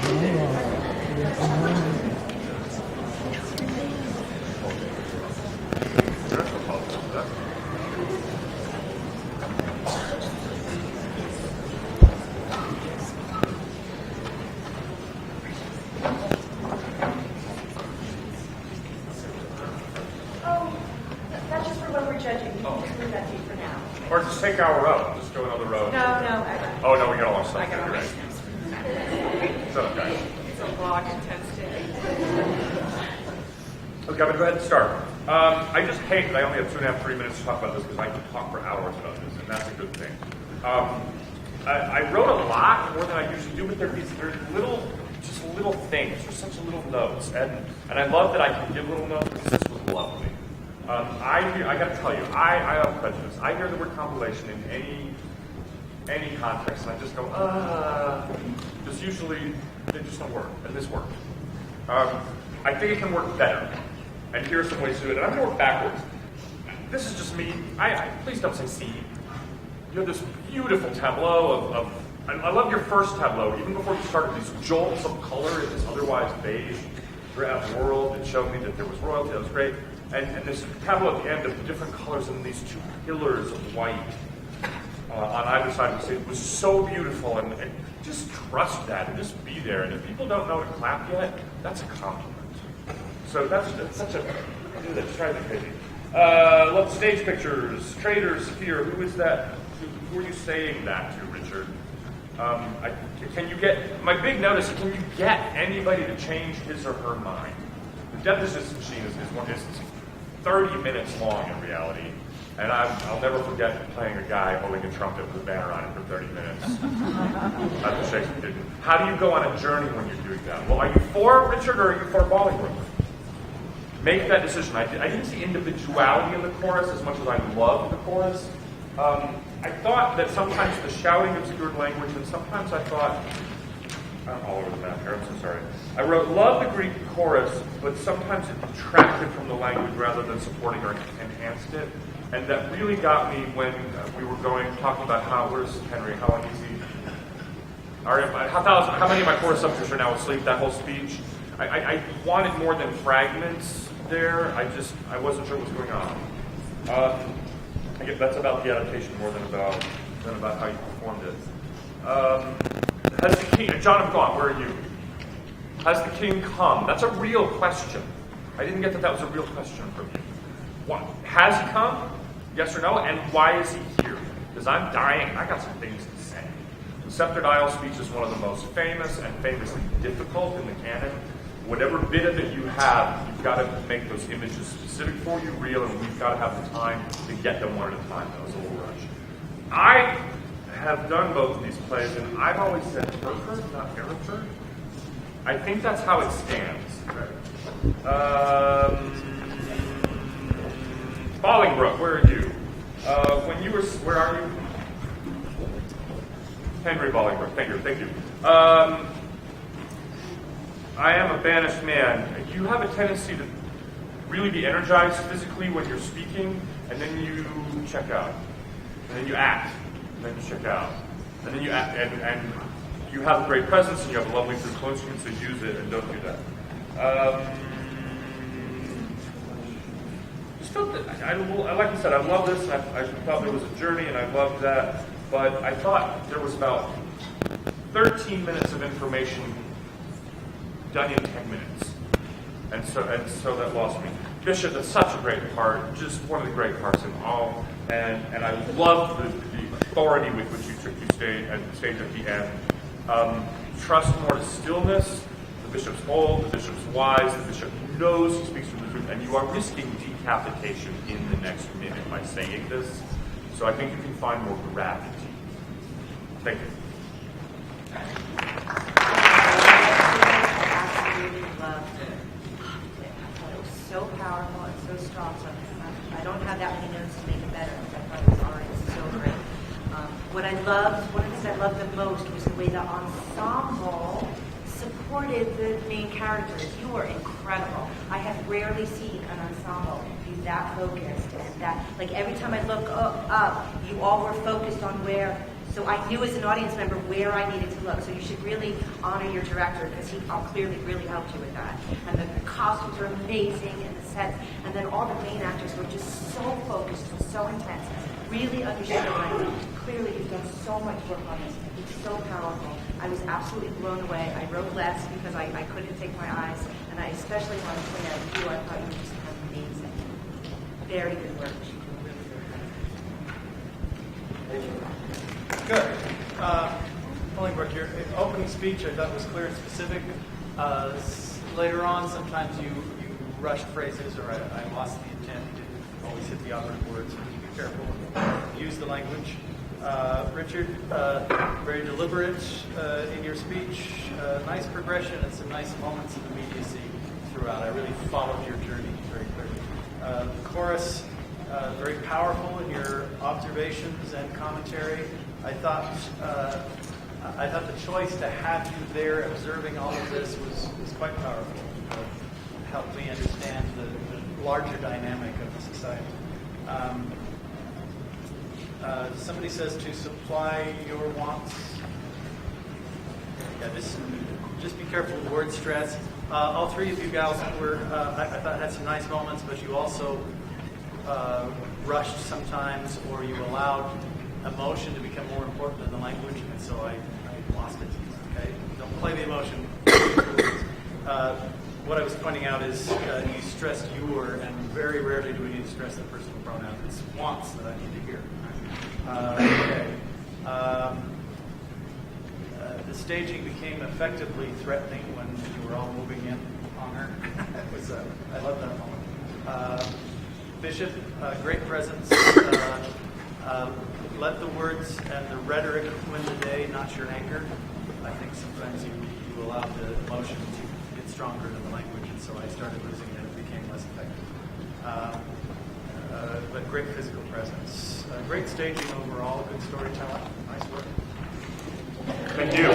That's just for when we're judging. You can just leave that seat for now. Or just take our row. Just go another row. No. Oh, no, we got a long stuff. I got a long Right. It's okay. It's a vlog intense day. Okay, I'm going to go ahead and start. I just hate that I only have 2.5, 3 minutes to talk about this because I can talk for hours about this, and that's a good thing. I wrote a lot more than I usually do, but they're little things. They're such little notes, and I love that I can give little notes because this was lovely. I got to tell you, I have prejudice. I hear the word compilation in any context, and I just go, just usually they just don't work, and this worked. I think it can work better, and here are some ways to do it. And I'm going to work backwards. This is just me. Please don't say see. You have this beautiful tableau of I love your first tableau, even before you started, these jolts of color in this otherwise beige world that showed me that there was royalty. That was great. And this tableau at the end of different colors and these two pillars of white on either side of the stage was so beautiful. And just trust that and just be there. And if people don't know to clap yet, that's a compliment. So that's such a, do that, just try to be crazy. Love stage pictures, traders, fear. Who is that? Who are you saying that to, Richard? Can you get, my big note is, can you get anybody to change his or her mind? The deposition machine is 30 minutes long in reality, and I'll never forget playing a guy holding a trumpet with a banner on it for 30 minutes at the Shakespeare Theater. How do you go on a journey when you're doing that? Well, are you for Richard or are you for Bolingbroke? Make that decision. I didn't see individuality in the chorus as much as I loved the chorus. I thought that sometimes the shouting obscured language, and sometimes I thought, I'm all over the map here, I'm so sorry. I wrote, love the Greek chorus, but sometimes it detracted from the language rather than supporting or enhanced it. And that really got me when we were talking about where's Henry, how uneasy, how many of my chorus subjects are now asleep, that whole speech. I wanted more than fragments there. I wasn't sure what was going on. I guess that's about the adaptation more than about how you performed it. Has the king, John of Gaunt, where are you? Has the king come? That's a real question. I didn't get that was a real question from you. What, has he come? Yes or no? And why is he here? Because I'm dying. I got some things to say. The Sceptred Isle speech is one of the most famous and famously difficult in the canon. Whatever bit of it you have, you've got to make those images specific for you, real, and we've got to have the time to get them one at a time. That was a little rush. I have done both of these plays, and I've always said Hereford, not Hereford. I think that's how it stands. Bolingbroke, where are you? Where are you? Henry Bolingbroke, thank you. I am a banished man. You have a tendency to really be energized physically when you're speaking, and then you check out. And then you act, and then you check out. And then you act, and you have a great presence, and you have a lovely physical instrument, so use it, and don't do that. Just felt that, like I said, I love this, and I thought there was a journey, and I loved that, but I thought there was about 13 minutes of information done in 10 minutes. And so that lost me. Bishop, that's such a great part, just one of the great parts in all. And I love the authority with which you took the stage at the end. Trust more to stillness. The bishop's old, the bishop's wise, the bishop knows he speaks from the truth, and you are risking decapitation in the next minute by saying this. So I think you can find more gravity. Thank you. Loved it. I thought it was so powerful and so strong. So I don't have that many notes to make it better. I thought it was already so great. One of the things I loved the most was the way the ensemble supported the main characters. You were incredible. I have rarely seen an ensemble be that focused and that, like every time I look up, you all were focused on where So I knew as an audience member where I needed to look. So you should really honor your director because he clearly really helped you with that. And the costumes are amazing and the sets. And then all the main actors were just so focused and so intense. Really understood the language. Clearly you've done so much work on this. It's so powerful. I was absolutely blown away. I wrote less because I couldn't take my eyes. And I especially want to point out you. I thought you were just amazing. Very good work. Good. Bolingbrook, your opening speech I thought was clear and specific. Later on, sometimes you rushed phrases or I lost the intent. You didn't always hit the operative words. So be careful. Use the language. Richard, very deliberate in your speech. Nice progression and some nice moments of immediacy throughout. I really followed your journey very clearly. The chorus, very powerful in your observations and commentary. I thought the choice to have you there observing all of this was quite powerful. It helped me understand the larger dynamic of the society. Somebody says to supply your wants. Yeah, just be careful with word stress. All three of you gals were, I thought, had some nice moments, but you also rushed sometimes, or you allowed emotion to become more important than the language, and so I lost it. Okay, don't play the emotion. What I was pointing out is you stressed your, and very rarely do we need to stress the personal pronoun. It's wants that I need to hear. Okay. The staging became effectively threatening when you were all moving in on her. It was, I love that moment. Bishop, great presence. Let the words and the rhetoric win the day, not your anger. I think sometimes you allow the emotion to get stronger than the language, and so I started losing it. It became less effective. But great physical presence. Great staging overall. Good storytelling. Nice work. Thank you.